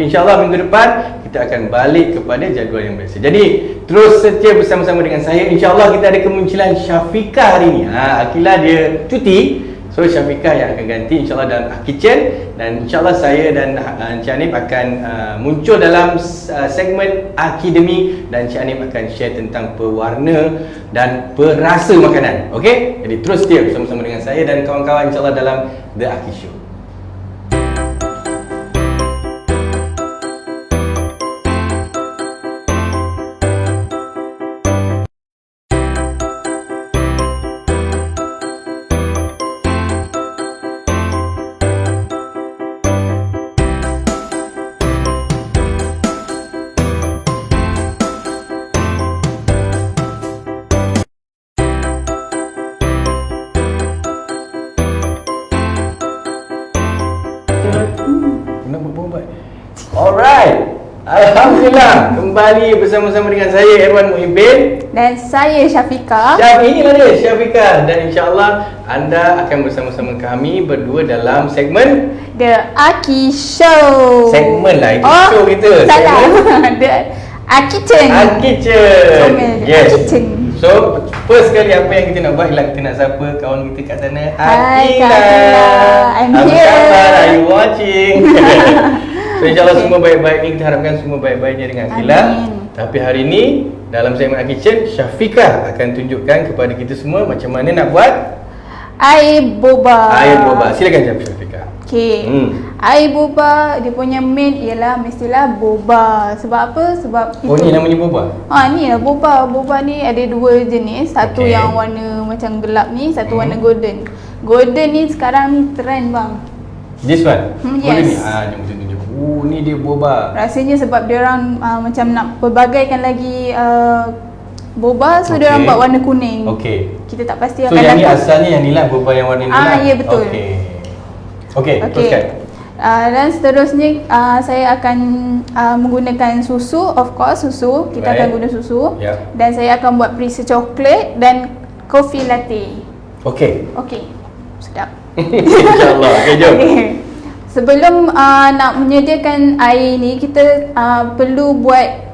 InsyaAllah minggu depan kita akan balik kepada jadual yang biasa. Jadi terus setia bersama-sama dengan saya. InsyaAllah kita ada kemunculan Syafiqah hari ni. Akilah dia cuti, so Syafiqah yang akan ganti InsyaAllah dalam Kitchen. Dan InsyaAllah saya dan Encik Hanif akan muncul dalam segmen Akademi. Dan Encik Hanif akan share tentang pewarna dan perasa makanan. Okey? Jadi terus setia bersama-sama dengan saya dan kawan-kawan InsyaAllah dalam The Aki Show. Alright, Alhamdulillah kembali bersama-sama dengan saya Erwan Muhibin dan saya Syafiqah. Inilah dia Syafiqah, dan insyaAllah anda akan bersama-sama kami berdua dalam segmen The Aki Show. Segmen lah, itu show kita. Salah. The Kitchen. Kitchen. Yes. Kitchen. So, first kali apa yang kita nak buat ialah kita nak sapa kawan kita kat sana. Hai Akila. I'm Apa here. khabar? Are you watching? So insyaAllah semua baik-baik ni, kita harapkan semua baik-baiknya dengan Akila. Tapi hari ni dalam segmen Kitchen, Syafiqah akan tunjukkan kepada kita semua macam mana nak buat Air boba. air boba. Silakan Syafiqah. Okay. Air boba dia punya main ialah mestilah boba. Sebab apa? Sebab Oh, ni namanya boba? Ni lah boba. Boba ni ada dua jenis. Satu Okay. yang warna macam gelap ni, satu warna golden. Golden ni sekarang ni trend bang. This one? Boleh ni? Yes. Jom tunjuk. Ni dia boba. Rasanya sebab dia orang macam nak pelbagaikan lagi boba, so Okay. dia orang buat warna kuning. Okey. Kita tak pasti So akan yang ni dapat. asalnya yang ni lah, boba yang warna ni lah? Ya betul. Okey, teruskan. Dan seterusnya saya akan menggunakan susu, of course susu. Kita akan guna susu. Yep. Dan saya akan buat perisa coklat dan coffee latte. Okey. Okey. Sedap. InsyaAllah. Okey, jom. Okay. Sebelum nak menyediakan air ni, kita perlu buat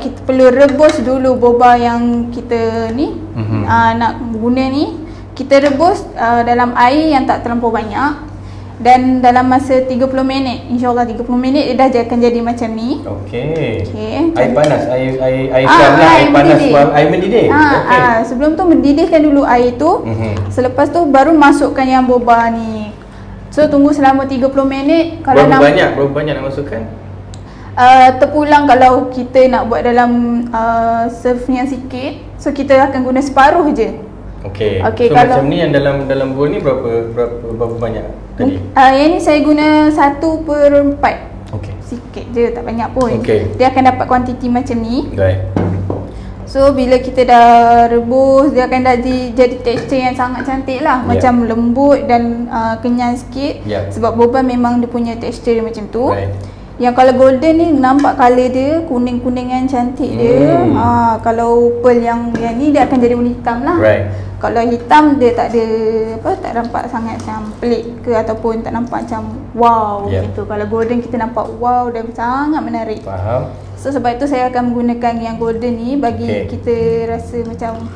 kita perlu rebus dulu boba yang kita ni nak guna ni. Kita rebus dalam air yang tak terlampau banyak, dan dalam masa 30 minit, insyaAllah 30 minit dia dah akan jadi macam ni. Okey. Okey. Air panas, air panas, air panas, air mendidih. Okey. Sebelum tu mendidihkan dulu air tu. Selepas tu baru masukkan yang boba ni. So tunggu selama 30 minit. Kalau Berapa banyak nak masukkan? terpulang kalau kita nak buat dalam serve yang sikit, so kita akan guna separuh je. Okey. Okey, So kalau macam ni yang dalam bowl ni berapa banyak tadi? yang ni saya guna 1/4. Okey. Sikit je, tak banyak pun. Okey. Dia akan dapat kuantiti macam ni. Baik. So bila kita dah rebus, dia akan jadi tekstur yang sangat cantik lah. Macam lembut dan kenyal sikit. Sebab boba memang dia punya tekstur macam tu. Right. Yang kalau golden ni nampak colour dia kuning-kuningan cantik dia. Kalau pearl yang ni dia akan jadi warna hitam lah. Right. Kalau hitam dia tak ada tak nampak sangat macam pelik ke, ataupun tak nampak macam wow gitu. Kalau golden kita nampak wow dan sangat menarik. Faham. So sebab itu saya akan menggunakan yang golden ni bagi kita rasa macam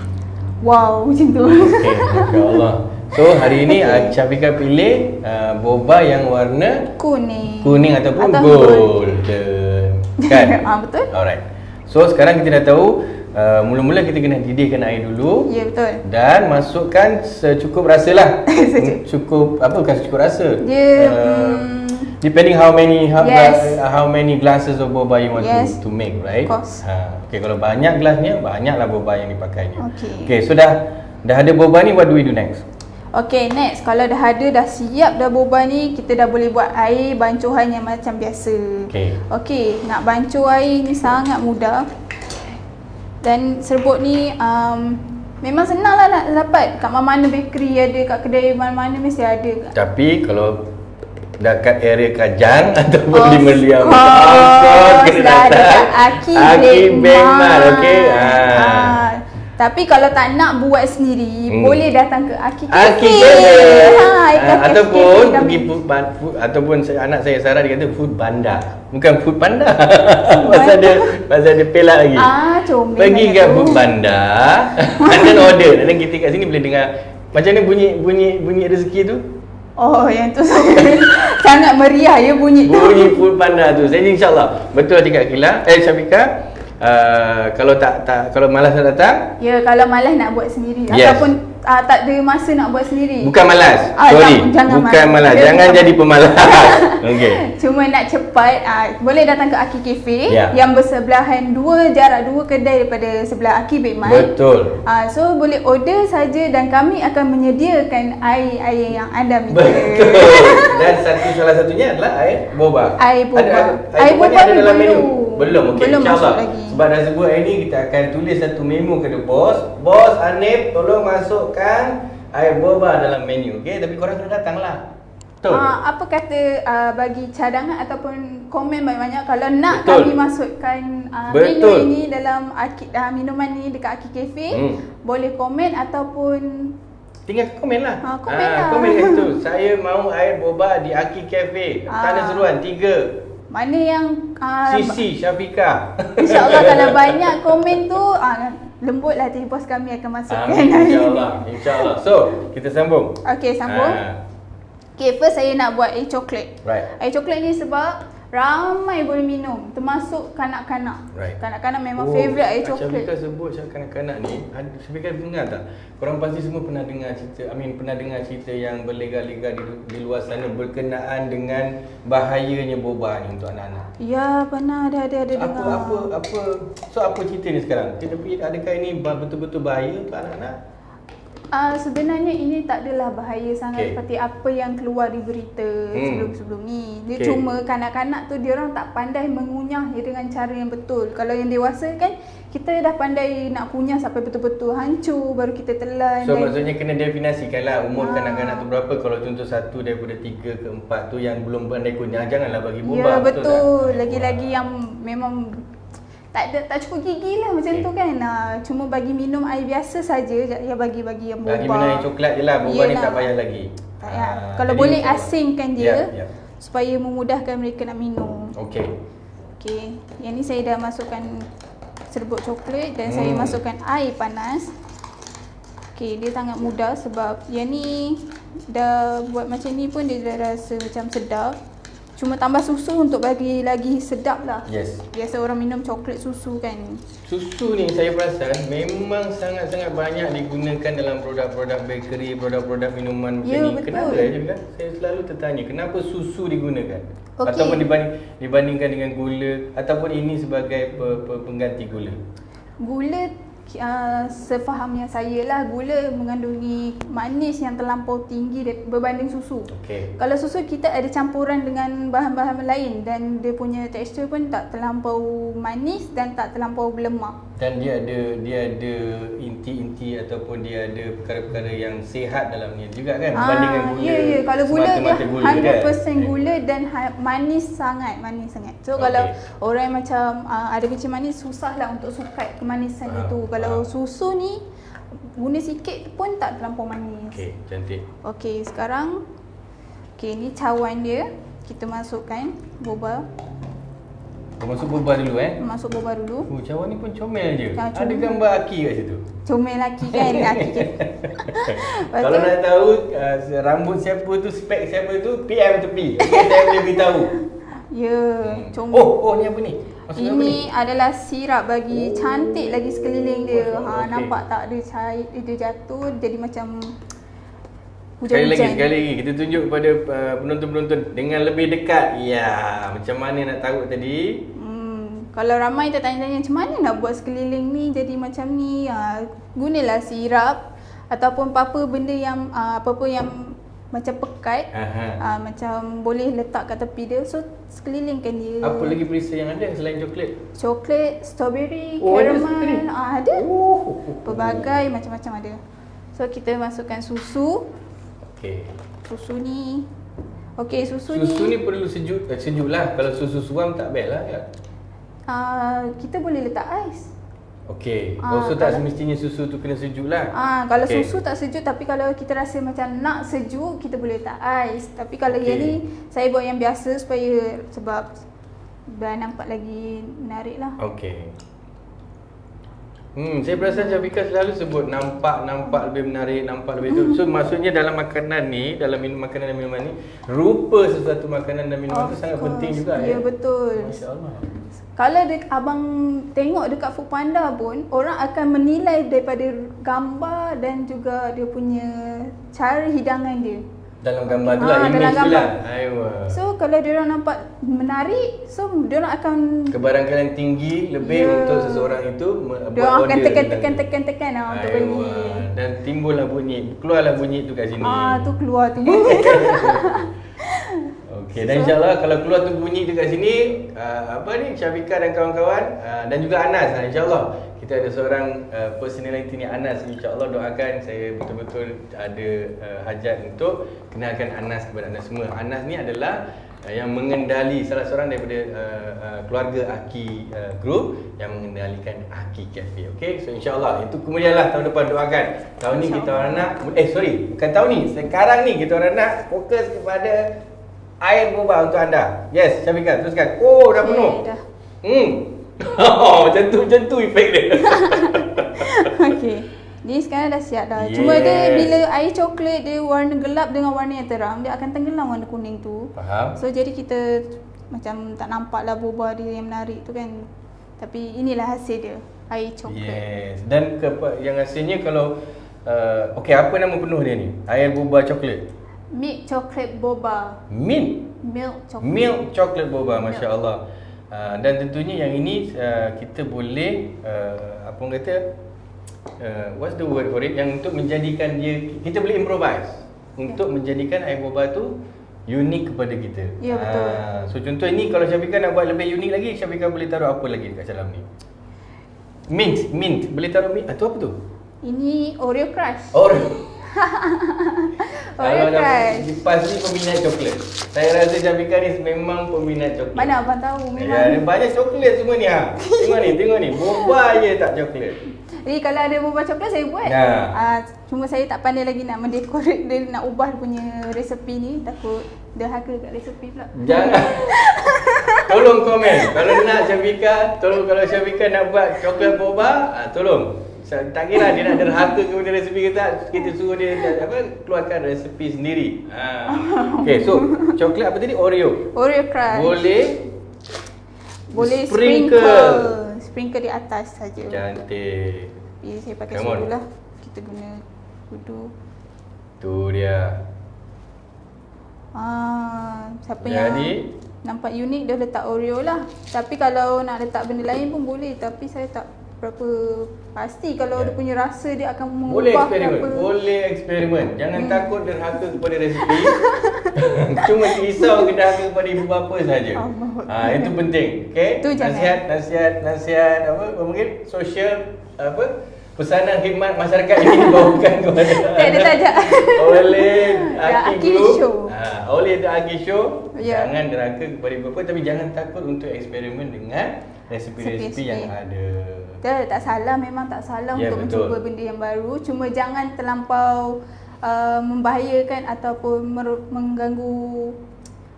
wow macam tu. Okey, masya-Allah. So hari ini Syafiqah pilih boba yang warna kuning ataupun golden. Kan? Betul. Alright. So sekarang kita dah tahu mula-mula kita kena didihkan air dulu. Ya betul. Dan masukkan secukup rasa lah. Cukup bukan secukup rasa. Dia depending how many glasses of boba you want to make, right? Of course. Okay, kalau banyak gelasnya, banyaklah boba yang dipakainya. Okay, so dah ada boba ni, what do we do next? Okay, next kalau dah siap dah boba ni, kita dah boleh buat air bancuhan yang macam biasa. Okay, nak bancuh air ni sangat mudah. Dan serbuk ni memang senang lah nak dapat. Kat mana-mana bakery ada, kat kedai mana-mana mesti ada. Tapi kalau dekat area Kajang ataupun di Merliam, kena datang Aki Bakery. Okey. Tapi kalau tak nak buat sendiri, boleh datang ke Aki Aki Cafe. Cafe. Ataupun pergi ataupun anak saya Sarah dia kata food bandar. Bukan food panda. pasal dia pelak lagi. Comel. Pergi kat food bandar. Anda order. Dan kita kat sini boleh dengar macam mana bunyi rezeki tu. Oh, yang tu sangat meriah ya bunyi tu. Bunyi food panda tu. Jadi insya-Allah betul cakap Syafiqah. Kalau kalau malas nak datang, ya, kalau malas nak buat sendiri, yes, ataupun tak ada masa nak buat sendiri. Bukan malas. Sorry. Bukan malas. Jangan jadi pemalas. Okey. Cuma nak cepat, boleh datang ke Aki Cafe, yang bersebelahan jarak dua kedai daripada sebelah Aki Bekman. Betul. So boleh order saja dan kami akan menyediakan air yang anda minta. Betul. Dan salah satunya adalah air boba. Air boba. Air boba ada dalam menu. Belum, okey. Belum masuk InsyaAllah. lagi. Sebab dah sebut hari ni, kita akan tulis satu memo kepada bos. Bos Hanif, tolong masukkan air boba dalam menu. Okey, tapi korang kena datang lah. Betul. Apa kata bagi cadangan ataupun komen banyak-banyak kalau nak betul, kami masukkan menu ini dalam minuman ni dekat Aki Cafe, boleh komen ataupun tinggal komen lah. Komen lah. Komen kat situ. Saya mahu air boba di Aki Cafe. Tanda seruan 3. Mana yang Sisi Syafiqah. InsyaAllah kalau banyak komen tu lembut lah hati bos kami akan masukkan. InsyaAllah. So, kita sambung. Okay, sambung. Okay, first saya nak buat air coklat. Right. Air coklat ni sebab ramai boleh minum, termasuk kanak-kanak. Right. Kanak-kanak memang favourite air coklat. Syafiqah sebut kanak-kanak ni, Syafiqah dengar tak? Korang pasti semua pernah dengar cerita yang berlega-lega di luar sana berkenaan dengan bahayanya boba ni untuk anak-anak. Ya, pernah ada dengar. Apa cerita ni sekarang? Adakah ini betul-betul bahaya untuk anak-anak? Sebenarnya ini tak adalah bahaya sangat seperti apa yang keluar di berita sebelum-sebelum ni. Dia cuma kanak-kanak tu diorang tak pandai mengunyah dengan cara yang betul. Kalau yang dewasa kan kita dah pandai nak kunyah sampai betul-betul hancur baru kita telan. So maksudnya kena definasikan lah umur kanak-kanak tu berapa. Kalau contoh 1 daripada 3 ke 4 tu yang belum pandai kunyah, janganlah bagi boba. Ya, betul. Lagi-lagi yang memang tak cukup gigi lah macam tu kan. Cuma bagi minum air biasa saja, ya bagi yang boba. Bagi minum air coklat je lah, boba ni tak payah lagi. Tak payah. Kalau boleh asingkan dia supaya memudahkan mereka nak minum. Okey. Yang ni saya dah masukkan serbuk coklat dan saya masukkan air panas. Okey, dia sangat mudah sebab yang ni dah buat macam ni pun dia dah rasa macam sedap. Cuma tambah susu untuk bagi lagi sedap lah. Yes. Biasa orang minum coklat susu kan. Susu ni saya perasan memang sangat-sangat banyak digunakan dalam produk-produk bakery, produk-produk minuman macam ni. Betul. Kenapa kan? Saya selalu tertanya, kenapa susu digunakan? Ataupun dibandingkan dengan gula, ataupun ini sebagai pengganti gula? Gula, sefahamnya saya lah, gula mengandungi manis yang terlampau tinggi berbanding susu. Kalau susu kita ada campuran dengan bahan-bahan lain dan dia punya tekstur pun tak terlampau manis dan tak terlampau berlemak. Dan dia ada inti-inti ataupun dia ada perkara-perkara yang sihat dalamnya juga kan, berbanding dengan gula. Ya. Kalau gula dia 100% kan? gula dan manis sangat. So kalau orang yang macam ada kencing manis, susah lah untuk sukat kemanisan itu. Kalau susu ni guna sikit pun tak terlampau manis. Okey, cantik. Okey, sekarang ni cawan dia. Kita masukkan boba. Masuk boba dulu Masuk boba dulu. Cawan ni pun comel je. Comel. Ada gambar Aki kat situ. Comel Aki kan. Kalau nak tahu rambut siapa tu, spek siapa tu, PM tepi. Saya boleh beritahu. Ya, comel. Oh ni apa ni? Ini adalah sirap bagi cantik lagi sekeliling dia. Nampak tak dia cair, dia jatuh jadi macam hujan-hujan. Sekali lagi kita tunjuk kepada penonton-penonton dengan lebih dekat. Ya, macam mana nak tahu tadi? Kalau ramai tertanya-tanya macam mana nak buat sekeliling ni jadi macam ni, gunalah sirap ataupun apa benda yang yang macam pekat, macam boleh letak kat tepi dia, so sekelilingkan dia. Apa lagi perisa yang ada selain coklat? Coklat, strawberry, caramel, ada. Pelbagai macam-macam ada. So kita masukkan susu. Susu ni susu ni perlu sejuk lah. Kalau susu suam tak best lah kan? Kita boleh letak ais. Okey. So tak semestinya susu tu kena sejuk lah. Kalau susu tak sejuk, tapi kalau kita rasa macam nak sejuk, kita boleh letak ais. Tapi kalau yang ni saya buat yang biasa sebab biar nampak lagi menarik lah. Okey. Saya perasan Syafika selalu sebut nampak lebih menarik, nampak lebih tu. So maksudnya dalam makanan ni, dalam makanan dan minuman ni, rupa sesuatu makanan dan minuman tu sangat penting juga. Ya, betul. Masya-Allah. Kalau abang tengok dekat Foodpanda pun, orang akan menilai daripada gambar dan juga dia punya cara hidangan dia. Dalam gambar tu lah, image tu lah. So kalau diorang nampak menarik, so diorang akan kebarangkalian tinggi lebih untuk seseorang itu diorang akan tekan untuk beli. Dan timbullah bunyi, keluarlah bunyi tu kat sini. Tu keluar tu bunyi. Okey, dan insyaAllah kalau keluar tu bunyi tu kat sini, Syafika dan kawan-kawan dan juga Anas, insyaAllah kita ada seorang personality ni, Anas. InsyaAllah doakan, saya betul-betul ada hajat untuk kenalkan Anas kepada anda semua. Anas ni adalah yang mengendali, salah seorang daripada keluarga Aki Group yang mengendalikan Aki Cafe. Okey, so insyaAllah itu kemudianlah tahun depan doakan. Tahun ni kita orang nak, bukan tahun ni, sekarang ni kita orang nak fokus kepada air boba untuk anda. Yes, Syafika, teruskan. Dah penuh. Dah. Macam tu efek dia. Okey. Ni sekarang dah siap dah. Cuma dia bila air coklat dia warna gelap dengan warna yang terang, dia akan tenggelam warna kuning tu. Faham. So jadi kita macam tak nampak lah boba dia yang menarik tu kan. Tapi inilah hasil dia, air coklat. Yes. Dan yang hasilnya kalau apa nama penuh dia ni? Air boba coklat. Milk chocolate boba. Milk chocolate boba, masya-Allah. Dan tentunya yang ini kita boleh apa orang kata, what's the word for it, yang untuk menjadikan dia, kita boleh improvise untuk menjadikan air boba tu unik kepada kita. Ya, betul. So contoh ini, kalau Syafika nak buat lebih unik lagi, Syafika boleh taruh apa lagi dekat dalam ni? Mint. Boleh taruh mint. Tu apa tu? Ini Oreo Crush. Kalau Pas ni peminat coklat. Saya rasa Syafika ni memang peminat coklat. Mana abang tahu memang. Ya, banyak coklat semua ni. Tengok ni. Boba je tak coklat. Jadi kalau ada boba coklat saya buat. Cuma saya tak pandai lagi nak mendekorate dia, nak ubah punya resepi ni. Takut derhaka kat resepi pula. Jangan. Tolong komen. Kalau nak Syafika, kalau Syafika nak buat coklat boba, tolong. Tak kira dia nak derhaka kepada resepi kita suruh dia keluarkan resepi sendiri. Okey, so coklat apa tadi? Oreo Crush. Boleh sprinkle di atas saja. Cantik. Tapi saya pakai sudu lah. Kita guna sudu. Tu dia. Siapa yang nampak unik dia letak Oreo lah. Tapi kalau nak letak benda lain pun boleh. Tapi saya tak berapa pasti kalau dia punya rasa dia akan mengubah. Boleh eksperimen. Jangan takut derhaka kepada resepi. Cuma risau derhaka kepada ibu bapa saja. Itu penting. Okey. Nasihat mungkin sosial pesanan khidmat masyarakat ini dibawakan kepada oleh Aki Group. Oleh The Aki Show. Jangan derhaka kepada ibu bapa, tapi jangan takut untuk eksperimen dengan resepi-resepi yang ada. Tak salah, memang tak salah untuk mencuba benda yang baru. Cuma jangan terlampau membahayakan ataupun mengganggu,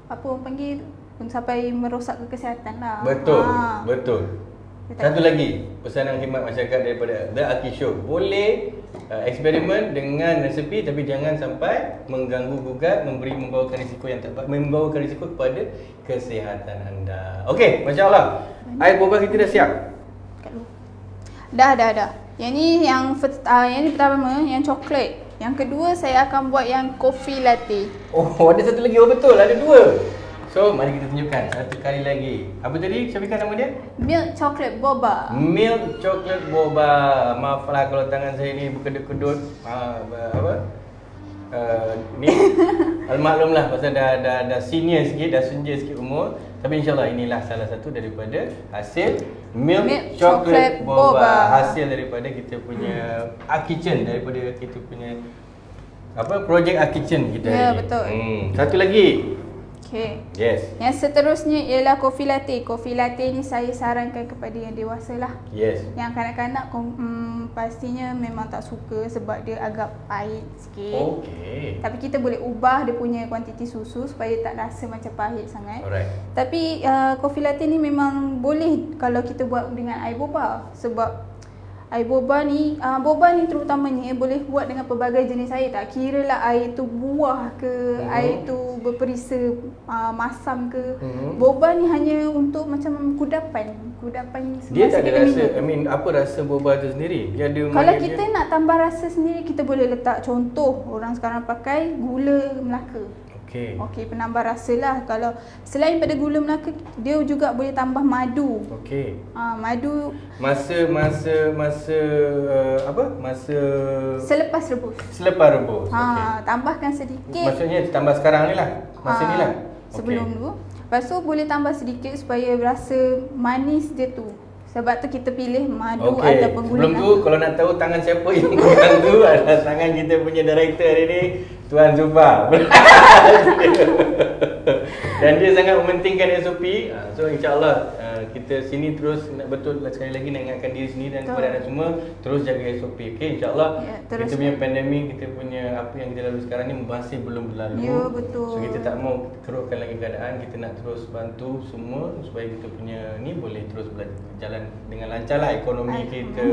apa orang panggil, sampai merosak kesihatan lah. Betul. Satu lagi pesanan khidmat masyarakat daripada The Aki Show. Boleh eksperimen dengan resepi, tapi jangan sampai mengganggu gugat, membawakan risiko kepada kesihatan anda. Okey, masya-Allah. Air boba kita dah siap. Dah. Yang ni yang pertama yang coklat. Yang kedua saya akan buat yang coffee latte. Ada satu lagi. Betul, ada dua. So, mari kita tunjukkan satu kali lagi. Apa tadi Syafika nama dia? Milk chocolate boba. Milk chocolate boba. Maaflah kalau tangan saya ni berkedut-kedut. Ni almaklumlah pasal dah senior sikit, dah senja sikit umur. Tapi insyaAllah inilah salah satu daripada hasil Milk chocolate boba. Hasil daripada kita punya Kitchen, daripada kita punya projek Kitchen kita. Ya, betul. Satu lagi. Okay. Yes. Yang seterusnya ialah coffee latte. Coffee latte ni saya sarankan kepada yang dewasa lah. Yes. Yang kanak-kanak pastinya memang tak suka sebab dia agak pahit sikit. Okay. Tapi kita boleh ubah dia punya kuantiti susu supaya tak rasa macam pahit sangat. Alright. Tapi coffee latte ni memang boleh kalau kita buat dengan air boba. Sebab air boba ni terutamanya boleh buat dengan pelbagai jenis air. Tak kira lah air tu buah ke, air tu berperisa masam ke. Boba ni hanya untuk macam kudapan Dia tak ada rasa, minum. apa rasa boba tu sendiri? Dia ada Kalau manis kita dia. nak tambah rasa sendiri, kita boleh letak, contoh orang sekarang pakai gula Melaka. Okay. Okey, penambah rasa lah. Kalau selain pada gula Melaka, dia juga boleh tambah madu. Okay. Madu Masa selepas rebus. selepas rebus. Tambahkan sedikit. Maksudnya tambah sekarang ni lah. Masa ni lah. Sebelum tu. Lepas tu boleh tambah sedikit supaya rasa manis dia tu. Sebab tu kita pilih madu ataupun gula Sebelum tu, Melaka. kalau nak tahu tangan siapa yang pegang tu adalah tangan kita punya director hari ni, Tuan Zuba. Dan dia sangat mementingkan SOP. So insyaAllah kita sini terus betul sekali lagi nak ingatkan diri sendiri dan kepada anda semua terus jaga SOP. Okay, insyaAllah kita punya pandemik, kita punya apa yang kita lalui sekarang ni masih belum berlalu. Ya, betul. So kita tak mau terukkan lagi keadaan, kita nak terus bantu semua supaya kita punya ni boleh terus berjalan dengan lancar lah ekonomi kita,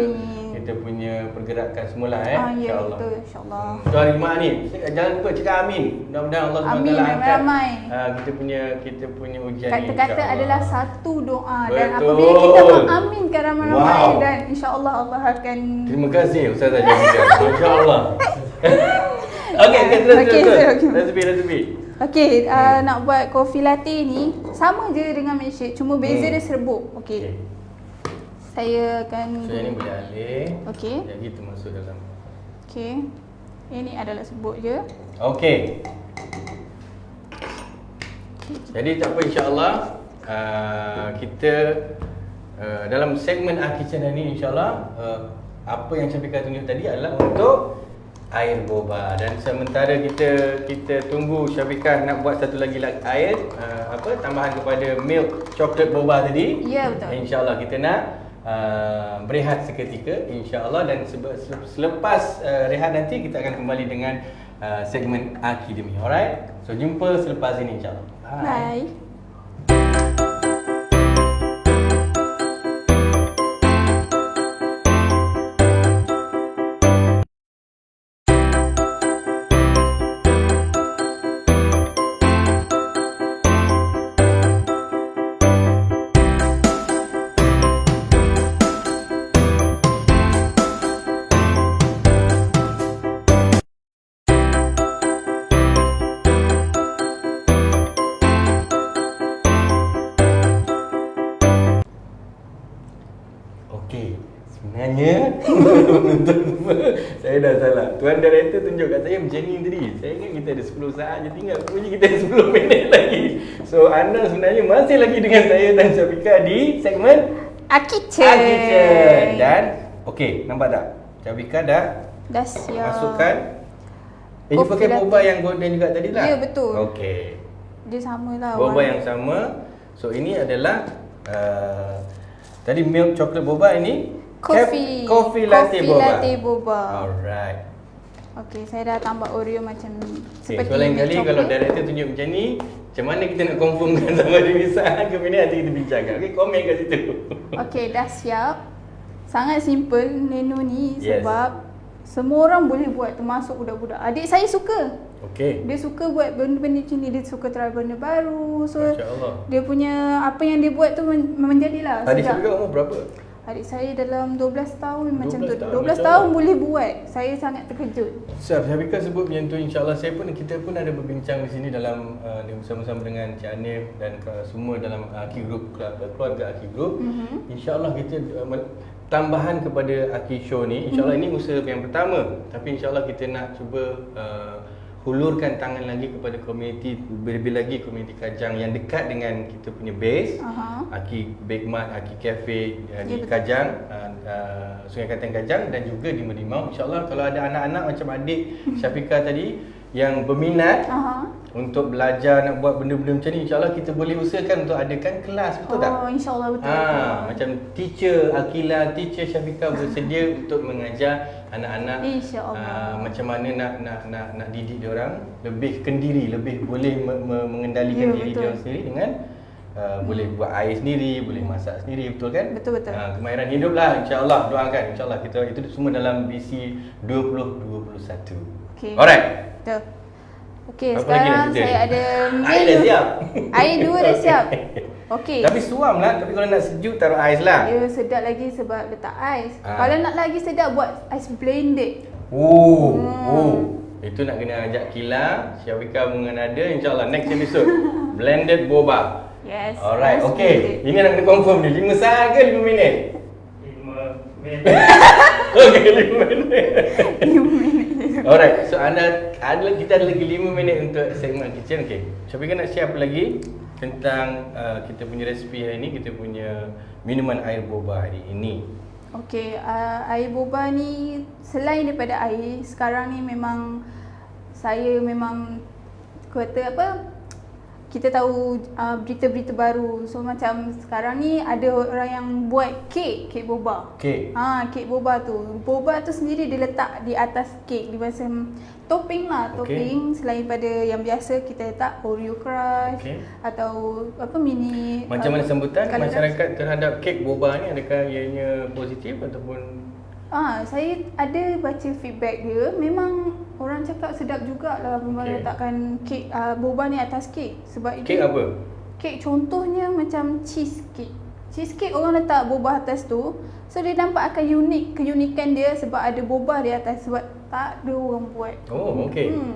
kita punya pergerakan semualah Ya, insyaAllah. betul, insyaAllah. So hari Jumaat ni, jangan lupa cakap amin. Mudah-mudahan Allah SWT angkat ramai. kita punya ujian ni. Kata-kata insyaAllah. adalah satu doa. Dan Betul. apabila kita mengaminkan ramai-ramai, dan insyaAllah Allah akan. Terima kasih Ustazah Jamika. Masya-Allah. Okey, terus. Resepi. Okey, nak buat coffee latte ni sama je dengan milkshake, cuma beza dia serbuk. Okey. Saya akan So yang ni boleh alih. Okey. Yang kita masuk dalam. Okey. Ini adalah serbuk je. Okey. Jadi tak apa, insyaAllah kita dalam segmen Kitchen hari ni insyaAllah apa yang Syafiqah tunjuk tadi adalah untuk air boba. Dan sementara kita tunggu Syafiqah nak buat satu lagi air tambahan kepada milk chocolate boba tadi. Ya, betul. InsyaAllah kita nak berehat seketika insyaAllah, dan selepas rehat nanti kita akan kembali dengan segmen Akidemi. Alright? So jumpa selepas ini insyaAllah. Bye. Okey, sebenarnya saya dah salah. Tuan Director tunjuk kat saya macam ni tadi. Saya ingat kita ada 10 saat je tinggal, rupanya kita ada 10 minit lagi. So anda sebenarnya masih lagi dengan saya dan Syafiqah di segmen Kitchen. Dan okey, nampak tak? Syafiqah dah siap. masukkan. Ini Coffee pakai latte. boba yang golden juga tadi lah? Ya, betul. Okey. Dia samalah. Boba yang sama. So ini adalah tadi milk chocolate boba, ini coffee latte boba. Alright. Okey, saya dah tambah Oreo macam Okay, seperti so lain kali milk kalau chocolate. director tunjuk macam ni, macam mana kita nak confirmkan sama ada bisa ke mana, nanti kita bincangkan. Okey, komen kat situ. Okey, dah siap. Sangat simple menu ni Yes. sebab semua orang boleh buat, termasuk budak-budak. Adik saya suka. Okey. Dia suka buat benda-benda macam ni. Dia suka try benda baru. So Masya-Allah. dia punya apa yang dia buat tu menjadilah Tadi sedap. Syafiqah umur berapa? Adik saya dalam 12 tahun macam tu. 12 tahun, 12 Masya tahun Allah. boleh buat. Saya sangat terkejut. Syafiqah sebut macam tu, insya-Allah kita pun ada berbincang di sini dalam bersama-sama dengan Cik Hanif dan semua dalam Aki Group, keluarga Aki Group. Insya-Allah kita tambahan kepada Aki Show ni, insya-Allah ini usaha yang pertama, tapi insya-Allah kita nak cuba hulurkan tangan lagi kepada komuniti, lebih lagi komuniti Kajang yang dekat dengan kita punya base. Aki Bake Mart, Aki Cafe di betul. Kajang, Sungai Kanteng Kajang, dan juga di Merlimau. InsyaAllah kalau ada anak-anak macam adik Syafiqah tadi yang berminat, untuk belajar nak buat benda-benda macam ni, insyaAllah kita boleh usahakan untuk adakan kelas, betul tak? Oh, insyaAllah betul. Macam teacher Akila, teacher Syafiqah bersedia untuk mengajar anak-anak macam mana nak didik dia orang lebih kendiri, lebih boleh mengendalikan diri dia sendiri dengan boleh buat air sendiri, boleh masak sendiri, betul kan? Betul. Kemahiran hidup lah, insyaAllah, doakan insyaAllah kita itu semua dalam BC 2021. Okay. Alright. Betul. Okay, apa sekarang saya ada air dah siap. Air 2 dah siap. Okay. Tapi suam lah, tapi kalau nak sejuk taruh ais lah. Dia sedap lagi sebab letak ais. Kalau nak lagi sedap buat ais blended. Itu nak kena ajak Kila, Syafiqah Munganada, insyaAllah next episode blended boba. Yes. Alright, okay. Ini nak kena confirm ni, 5 saat ke 5 minit? 5 minit. Okay, 5 minit. 5 minit. Alright, so kita ada lagi 5 minit untuk segmen kitchen. Okay, Syafiqah nak share apa lagi tentang kita punya resipi hari ni, kita punya minuman air boba hari ini? Okay, air boba ni selain daripada air, sekarang ni memang saya memang kata apa, kita tahu berita-berita baru. So macam sekarang ni ada orang yang buat kek boba. Kek? Kek boba tu. Boba tu sendiri dia letak di atas kek. Dia macam topping lah, topping selain pada yang biasa kita letak Oreo crush atau apa mini. Macam mana sambutan masyarakat terhadap kek boba ni? Adakah ianya positif ataupun? Saya ada baca feedback dia, memang orang cakap sedap jugalah meletakkan kek boba ni atas kek. Sebab kek apa? Kek contohnya macam cheesecake. Cheesecake orang letak boba atas tu, so dia nampak akan keunikan dia sebab ada boba di atas, sebab tak ada orang buat.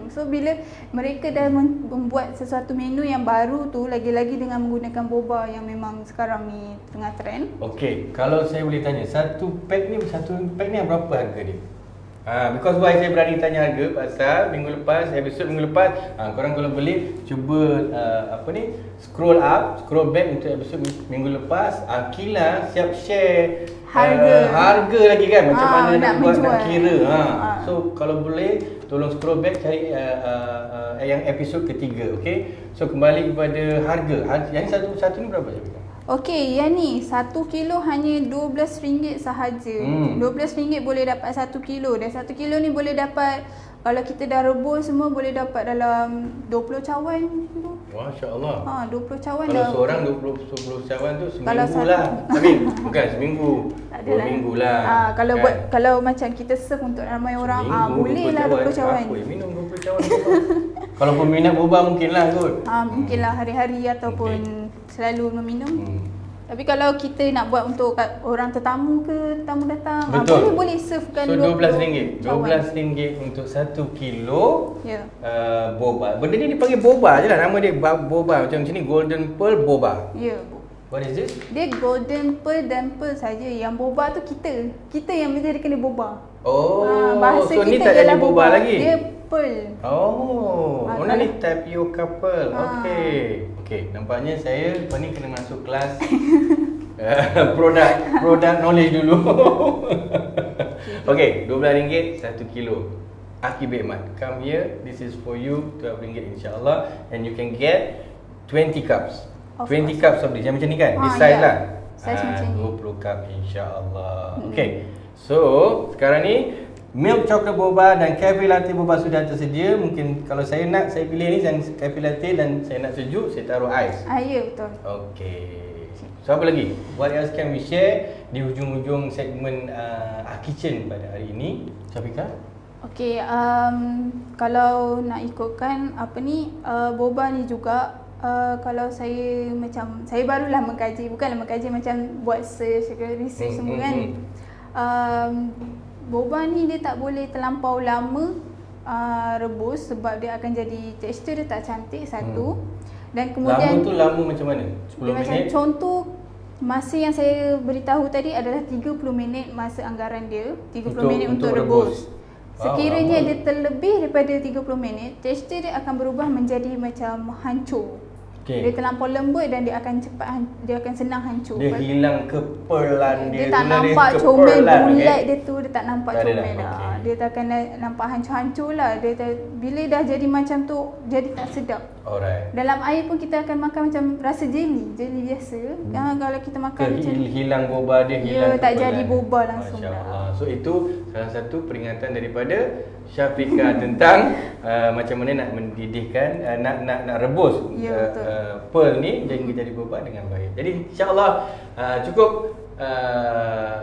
So bila mereka dah membuat sesuatu menu yang baru tu, lagi-lagi dengan menggunakan boba yang memang sekarang ni tengah trend. Okay, kalau saya boleh tanya, satu pack ni berapa harga dia? Because why saya berani tanya harga, pasal episode minggu lepas, korang kalau boleh cuba scroll back untuk episode minggu lepas. Akila siap share harga lagi kan, macam mana nak buat, nak kira. So kalau boleh tolong scroll back, cari yang episod ketiga. Okay, so kembali kepada harga. Yang satu ni berapa je? Okey, yang ni 1 kilo hanya RM12 sahaja. RM12 boleh dapat 1 kilo, dan 1 kilo ni boleh dapat, kalau kita dah rebus semua, boleh dapat dalam 20 cawan. Masya-Allah. 20 cawan kalau dah. Kalau seorang 20 cawan tu seminggu lah. Bukan seminggu. 2 minggu lah. Kalau buat, kalau macam kita serve untuk ramai orang, boleh lah 20 cawan. Apa minum 20 cawan? Kalau peminat boba mungkinlah kot. Mungkinlah hari-hari ataupun selalu meminum. Tapi kalau kita nak buat untuk orang tetamu ke, tetamu datang, boleh servekan. So RM12 untuk 1 kilo boba. Benda ni dipanggil boba je lah, nama dia boba. Macam ni, Golden Pearl Boba. What is this? Dia Golden Pearl dan Pearl saja. Yang boba tu kita yang menjadikan dia boba. Bahasa so kita ni tak jadi boba lagi? Dia pearl. Mana ni tapioca pearl. Okay, nampaknya saya ni kena masuk kelas produk knowledge dulu. Okay, RM12 1 kilo. Akibet Mat, come here, this is for you, RM12 insyaAllah, and you can get 20 cups. 20 cups of this, yang macam ni kan? This size lah. Size macam ni. 20 cup insyaAllah. Okay, so sekarang ni milk chocolate boba dan cafe latte boba sudah tersedia. Mungkin kalau saya pilih ni, dan cafe latte, dan saya nak sejuk, saya taruh ais. Ya, betul. Okay, so apa lagi? What else can we share di hujung-hujung segmen kitchen pada hari ini, Syafiqah? Okay, kalau nak ikutkan boba ni juga, kalau saya barulah mengkaji, bukanlah mengkaji, macam buat search ke research semua kan. Boba ni dia tak boleh terlampau lama rebus, sebab dia akan jadi tekstur dia tak cantik, satu. Dan kemudian lama macam mana? 10 minit? Macam contoh, masa yang saya beritahu tadi adalah 30 minit masa anggaran dia, 30 minit untuk rebus. Sekiranya dia terlebih daripada 30 minit, tekstur dia akan berubah menjadi macam hancur. Dia terlampau lembut dan dia akan senang hancur. Dia hilang keperlan dia. Dia tak nampak comel bulat dia tu, dia tak nampak comel dah. Dia tak akan nampak hancur-hancur lah. Bila dah jadi macam tu, jadi tak sedap. Alright. Dalam air pun kita akan makan macam rasa jelly biasa. Kalau kita makan macam Hilang boba dia, hilang tak kebalan. jadi boba langsung. Masya Allah. So itu salah satu peringatan daripada Syafiqah tentang macam mana nak mendidihkan, nak rebus pearl ni jadi boba dengan baik. Jadi insya-Allah cukup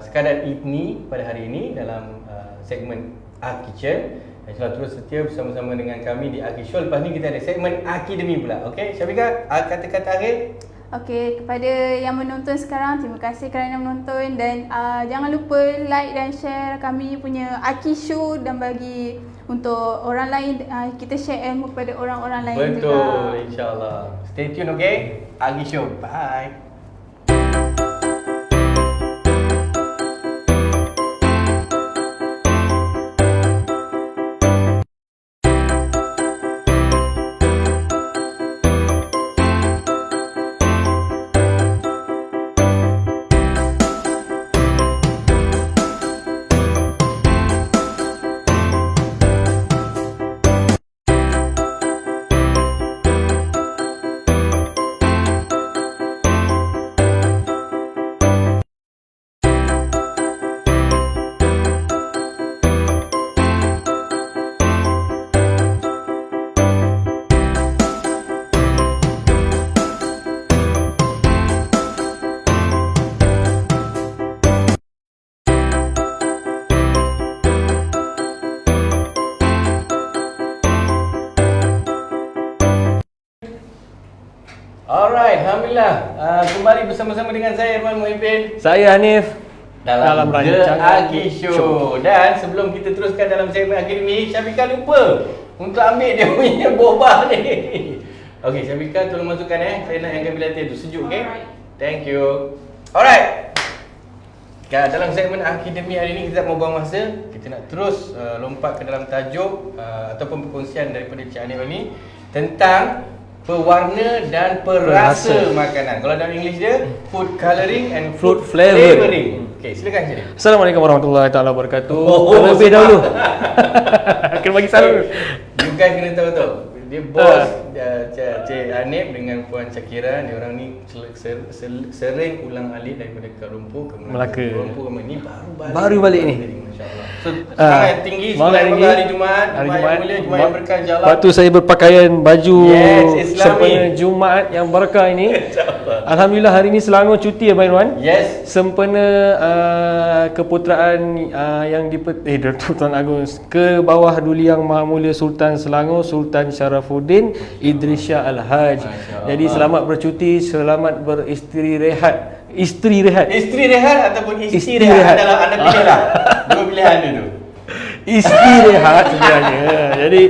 sekadar ini pada hari ini dalam segmen Art Kitchen. InsyaAllah terus setia bersama-sama dengan kami di Aki Show. Lepas ni kita ada segmen Akademi pula. Okey, Syafiqah, kata-kata akhir? Okey, kepada yang menonton sekarang, terima kasih kerana menonton dan jangan lupa like dan share kami punya Aki Show dan bagi untuk orang lain, kita share ilmu kepada orang-orang lain juga. Betul, insyaAllah. Stay tune, okey? Aki Show. Bye. Alright, Alhamdulillah kembali bersama-sama dengan saya Irwan Muhyiddin, saya Hanif dalam The Aki Show. Dan sebelum kita teruskan dalam segmen Akademi, Syafiqah lupa untuk ambil dia punya boba ni. Okey, Syafiqah tolong masukkan saya nak yang kami latih tu sejuk, okey? Thank you. Alright. Dalam segmen Akademi hari ini kita mau buang masa. Kita nak terus lompat ke dalam tajuk ataupun perkongsian daripada Cik Hanif ni tentang pewarna dan perasa makanan. Kalau dalam English dia food colouring and food flavouring. Okey, silakan Cik. Assalamualaikum warahmatullahi taala wabarakatuh. Terlebih dahulu. Kena bagi salam. Bukan kena tahu tu. Dia bos Cik Hanif dengan Puan Syakira, dia orang ni sering ulang alik daripada Kuala Lumpur ke Melaka. Kuala Lumpur ke ni baru balik ni. Masya-Allah. So semangat tinggi selamat hari Jumaat, Jumaat mulia, Jumaat yang berkah insya-Allah. Waktu saya berpakaian baju Islami sempena Jumaat yang berkah ini. Alhamdulillah hari ini Selangor cuti ya Abang Irwan. Yes. Sempena keputeraan yang Tuan Agong ke bawah Duli Yang Maha Mulia Sultan Selangor Sultan Sharafuddin Idris Shah Al-Haj. Jadi selamat bercuti, selamat beristirahat. Isteri rehat ataupun isteri rehat adalah anda pilihlah. Dua pilihan dulu. Isteri rehat sebenarnya. Jadi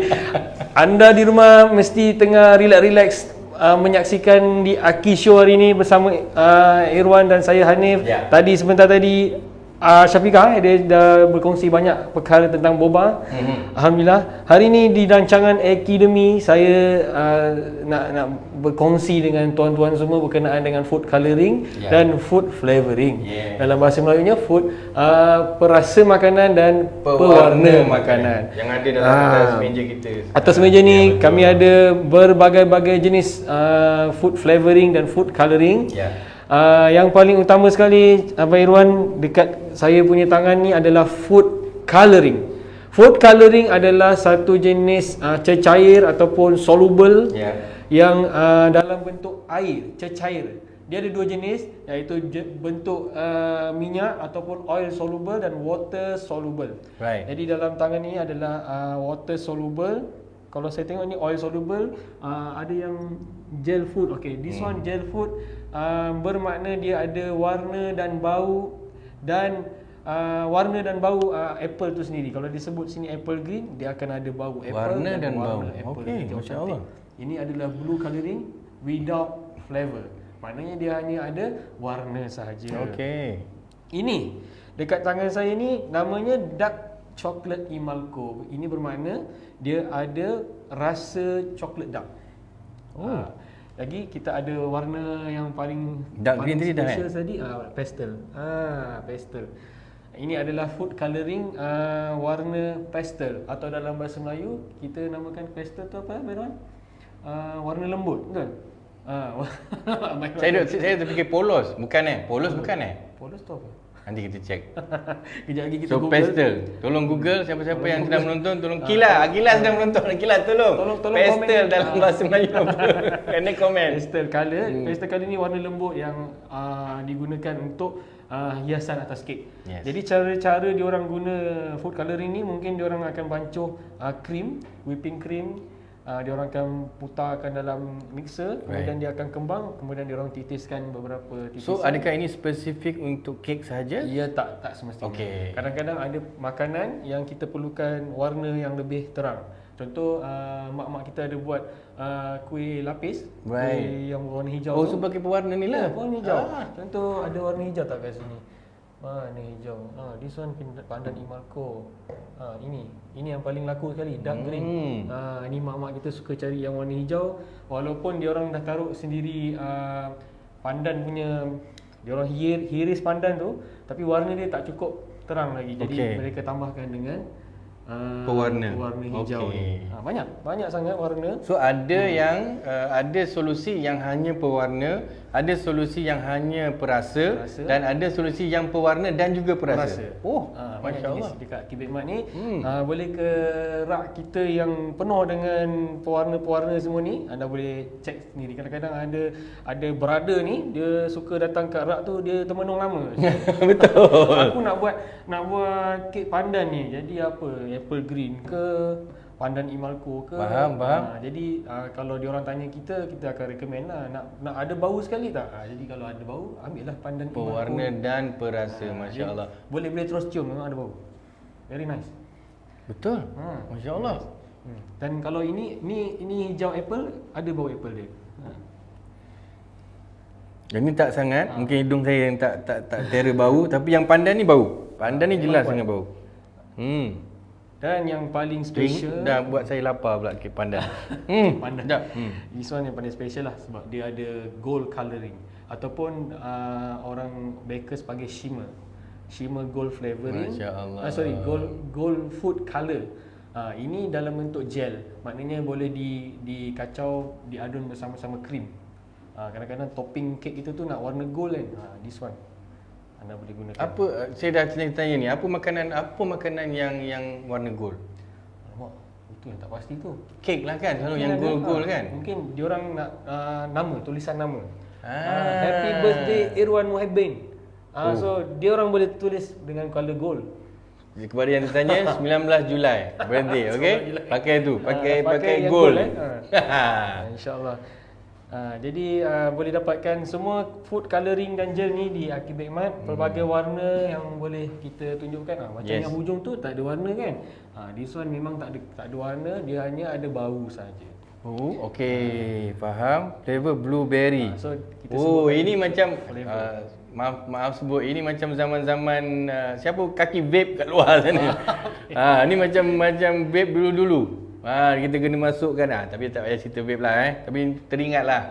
anda di rumah mesti tengah relax menyaksikan di Aki Show hari ini bersama Irwan dan saya Hanif. Tadi sebentar tadi Syafiqah dia dah berkongsi banyak perkara tentang boba. Alhamdulillah hari ini di rancangan Akademi saya nak berkongsi dengan tuan-tuan semua berkenaan dengan food colouring dan food flavouring. Dalam bahasa Melayunya food perasa makanan dan pewarna makanan. Yang ada dalam atas meja kita. Atas meja ni kami ada berbagai-bagai jenis food flavouring dan food colouring. Yang paling utama sekali Abang Irwan dekat saya punya tangan ni adalah food colouring. Food colouring adalah satu jenis cecair ataupun soluble yang dalam bentuk air, cecair. Dia ada dua jenis, iaitu bentuk minyak ataupun oil soluble dan water soluble. Jadi dalam tangan ni adalah water soluble. Kalau saya tengok ni oil soluble, ada yang gel food. Okay, this one gel food bermakna dia ada warna dan bau apple tu sendiri. Kalau disebut sini apple green, dia akan ada bau apple. Warna dan bau. Okey, masya-Allah. Ini adalah blue colouring without flavor. Maknanya dia hanya ada warna sahaja. Okey. Ini dekat tangan saya ni namanya dark chocolate Imalco. Ini bermakna dia ada rasa coklat dark. Lagi kita ada warna yang paling dark green tadi dah tadi pastel. Pastel. Ini adalah food colouring warna pastel, atau dalam bahasa Melayu kita namakan pastel tu apa, Merwan? Warna lembut, betul? Saya terfikir polos, bukan polos bukan Polos tu apa? Nanti kita check. Kejap lagi kita So Google. pastel, tolong Google siapa-siapa yang sedang menonton, tolong Kila sedang menonton, Kila tolong pastel komen. dalam bahasa Melayu apa? Kena komen. Pastel colour. Pastel colour ni warna lembut yang digunakan untuk hiasan atas kek. Yes. Jadi cara-cara diorang guna food colouring ni, mungkin diorang akan bancuh cream, whipping cream, diorang akan putarkan dalam mixer, kemudian dia akan kembang, kemudian diorang titiskan beberapa titisan. So adakah ini spesifik untuk kek sahaja? Ya, tak semestinya. Okey. Kadang-kadang ada makanan yang kita perlukan warna yang lebih terang. Contoh mak-mak kita ada buat kuih lapis, kuih yang warna hijau Oh, tu. sebagai pewarna ni lah. Warna hijau. Contoh ada warna hijau tak kat sini? Warna hijau. This one pandan Imalco. Ini yang paling laku sekali, dark green. Ini mak-mak kita suka cari yang warna hijau, walaupun dia orang dah taruh sendiri pandan punya, dia orang hiris pandan tu, tapi warna dia tak cukup terang lagi. Jadi mereka tambahkan dengan pewarna hijau ni. Banyak sangat warna. So ada yang ada solusi yang hanya pewarna, ada solusi yang hanya perasa, dan ada solusi yang pewarna dan juga perasa. Oh, masya-Allah. Dekat Akibet Mat ni boleh ke rak kita yang penuh dengan pewarna-pewarna semua ni, anda boleh cek sendiri. Kadang-kadang ada brother ni, dia suka datang kat rak tu, dia termenung lama. Betul. Aku nak buat kek pandan ni, jadi apa? Apple green ke, pandan Imalco ke. Faham. Jadi kalau diorang tanya kita akan recommend lah, nak ada bau sekali tak? Jadi kalau ada bau, ambil lah pandan Imalco. Pewarna dan perasa, masya-Allah. Boleh terus cium, memang ada bau. Very nice. Betul. Masya-Allah. Dan kalau ini hijau apple, ada bau apple dia. Yang ni tak sangat, mungkin hidung saya yang tak tera bau, tapi yang pandan ni bau. Pandan ni jelas sangat bau. Dan yang paling special, Dah buat saya lapar pula kek pandan. pandan. This one yang paling special lah, sebab dia ada gold colouring, ataupun orang bakers panggil shimmer gold flavouring. Masya-Allah. Gold food colour. Ini dalam bentuk gel, maknanya boleh dikacau, diadun bersama-sama krim. Kadang-kadang topping kek kita tu nak warna gold kan. This one anda boleh gunakan. Apa saya dah tanya ni, apa makanan yang warna gold? Alamak, itu yang tak pasti tu. Kek lah kan, selalu yang gold kan. Mungkin diorang nak nama, tulisan nama. Happy birthday Irwan Muhibbin. So diorang boleh tulis dengan color gold. Kepada yang tertanya 19 Julai birthday, okey? Pakai tu, pakai yang gold. InsyaAllah. Jadi boleh dapatkan semua food colouring dan gel ni di Akibet Mat. Pelbagai warna yang boleh kita tunjukkan. Macam yang hujung tu tak ada warna kan. This one memang tak ada warna, dia hanya ada bau saja. Oh, okey, faham. Flavor blueberry. So kita ini macam maaf sebut, ini macam zaman-zaman siapa kaki vape kat luar sana. Ni macam vape dulu-dulu. Kita kena masukkan tapi tak payah cerita vape lah tapi teringatlah.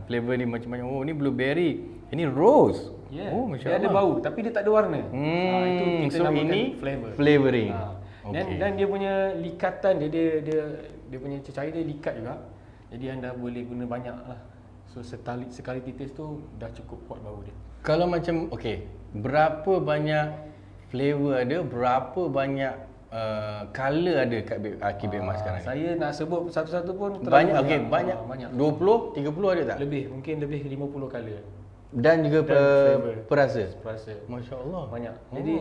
Flavor ni macam-macam. Oh, ni blueberry. Ini rose. Oh, masya-Allah. Dia ada bau tapi dia tak ada warna. Itu kita namakan ini flavoring. Okay. Dan dia punya likatan dia punya cecair dia likat juga. Jadi anda boleh guna banyak lah. So sekali titis tu dah cukup kuat bau dia. Kalau macam berapa banyak flavor ada, berapa banyak color ada kat Akibet Mat sekarang? Saya nak sebut satu-satu pun banyak. Banyak. 20, 30 ada tak? Mungkin lebih 50 color. Dan juga perasa. Masya-Allah. Banyak. Jadi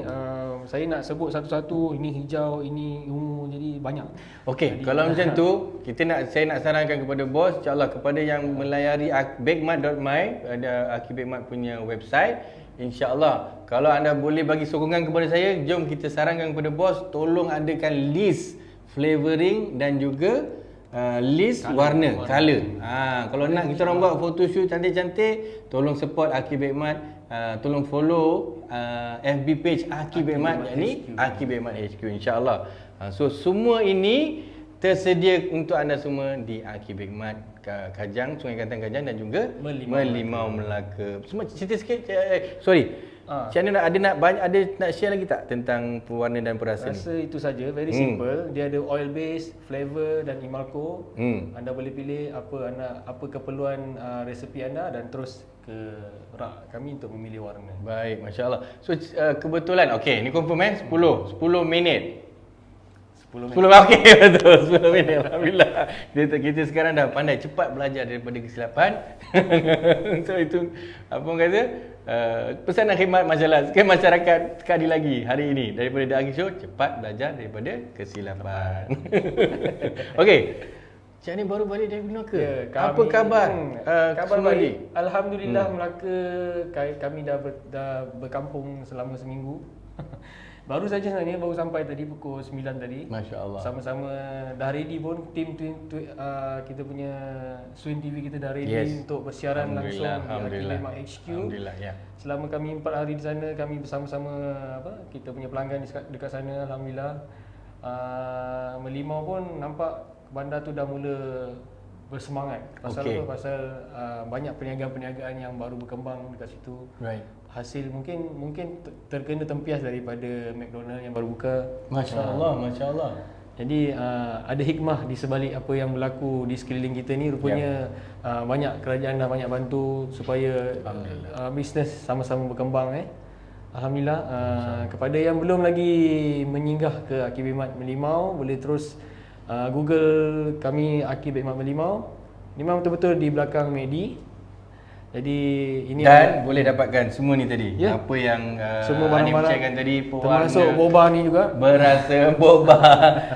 saya nak sebut satu-satu, ini hijau, ini ungu, jadi banyak. Okey, kalau macam tu saya nak sarankan kepada bos, insya-Allah kepada yang melayari akibetmat.my, ada Akibet Mat punya website, insya-Allah kalau anda boleh bagi sokongan kepada saya, jom kita sarankan kepada bos tolong adakan list flavouring dan juga list warna, color. Kalau nak kita orang buat photoshoot cantik-cantik, tolong support Akibet Mat, tolong follow FB page Akibet Mat, yakni Akibet Mat HQ, insya-Allah. So semua ini tersedia untuk anda semua di Akibet Mat Kajang, Sungai Gantang Kajang, dan juga Merlimau Melaka. Semua cerita sikit, Macam mana ada nak share lagi tak tentang pewarna dan perasa ni? Rasa itu saja, very simple. Dia ada oil base, flavor dan Imalco. Anda boleh pilih apa keperluan resepi anda dan terus ke rak kami untuk memilih warna. Baik, masya-Allah. So kebetulan okey, ni confirm 10 minit. 10 okey, betul, 10 minit. Alhamdulillah. Kita sekarang dah pandai cepat belajar daripada kesilapan. So itu apa orang kata? Pesanan khidmat masyarakat sekali lagi hari ini daripada The Aghi Show, cepat belajar daripada kesilapan. Okey. Cik ni baru balik dari Melaka. Ya, apa khabar? Khabar semua baik. ni? Alhamdulillah Melaka kami dah berkampung selama seminggu. Baru saja sebenarnya, baru sampai tadi pukul 9 tadi. Masya-Allah. Sama-sama dah ready pun, tim kita punya Swin TV kita dah ready untuk bersiaran langsung di Akibek HQ. Alhamdulillah, ya. Selama kami 4 hari di sana, kami bersama-sama kita punya pelanggan dekat sana, alhamdulillah. Melimau pun nampak bandar tu dah mula bersemangat. Pasal apa? Pasal banyak perniagaan-perniagaan yang baru berkembang dekat situ. Right. Hasil mungkin terkena tempias daripada McDonald yang baru buka. Masya-Allah, masya-Allah. Jadi ada hikmah di sebalik apa yang berlaku di sekeliling kita ni. Rupanya banyak kerajaan dah banyak bantu supaya bisnes sama-sama berkembang. Alhamdulillah. Kepada yang belum lagi menyinggah ke Akibek Mat Melimau, boleh terus Google kami Akibek Mat Melimau. Memang betul-betul di belakang Medi. Jadi ini dan boleh dapatkan semua ni tadi. Apa yang semua barang-barang bercakap tadi, pewarna, termasuk boba ni juga. Berasa boba.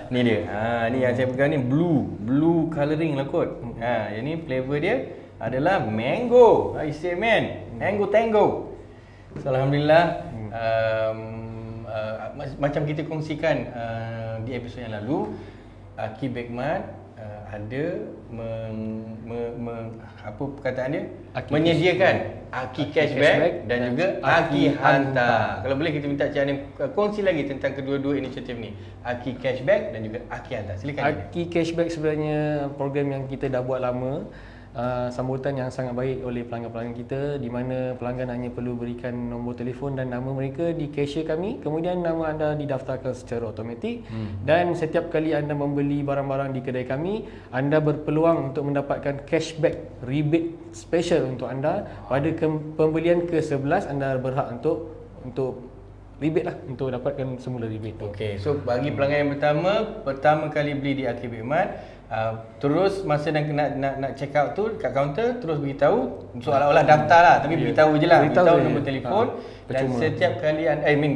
Ni dia. Ni yang saya pegang ni blue colouring lah kot. Yang ni flavor dia adalah mango. I say man, mango tango. So, alhamdulillah macam kita kongsikan di episod yang lalu, Akibek Mat ada apa perkataan dia? Menyediakan Aki Cashback dan juga Aki Hantar. Kalau boleh kita minta Cik Hanim kongsi lagi tentang kedua-dua inisiatif ni, Aki Cashback dan juga Aki Hantar. Silakan. Aki Cashback sebenarnya program yang kita dah buat lama. Sambutan yang sangat baik oleh pelanggan-pelanggan kita, di mana pelanggan hanya perlu berikan nombor telefon dan nama mereka di cashier kami, kemudian nama anda didaftarkan secara automatik dan setiap kali anda membeli barang-barang di kedai kami, anda berpeluang untuk mendapatkan cashback rebate special untuk anda. Pada pembelian ke-11 anda berhak untuk rebate lah, untuk dapatkan semula rebate. Okey, so bagi pelanggan yang pertama kali beli di Akibek Mat, terus masa nak check out tu kat kaunter, terus beritahu, seolah-olah daftar lah, tapi beritahu je lah, beritahu nombor telefon. Dan setiap kali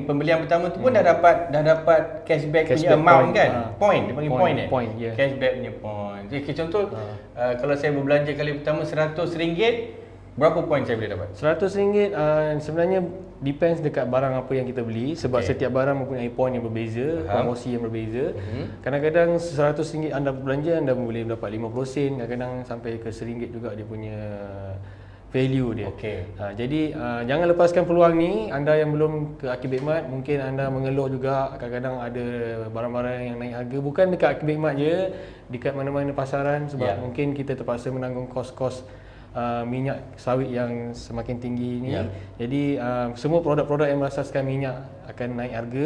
pembelian pertama tu pun dah dapat cashback punya amount kan? Point, dia panggil point yeah. Cashback punya point. Jadi contoh kalau saya berbelanja kali pertama RM100, berapa point saya boleh dapat? RM100 sebenarnya depends dekat barang apa yang kita beli, sebab setiap barang mempunyai point yang berbeza, promosi yang berbeza. Kadang-kadang RM100 anda berbelanja, anda boleh dapat 50 sen, kadang-kadang sampai ke RM1 juga dia punya value dia. Jadi jangan lepaskan peluang ni. Anda yang belum ke Akibek Mat, mungkin anda mengeluh juga kadang-kadang ada barang-barang yang naik harga, bukan dekat Akibek Mat je, dekat mana-mana pasaran, sebab mungkin kita terpaksa menanggung kos-kos minyak sawit yang semakin tinggi ni. Jadi semua produk-produk yang berasaskan minyak akan naik harga.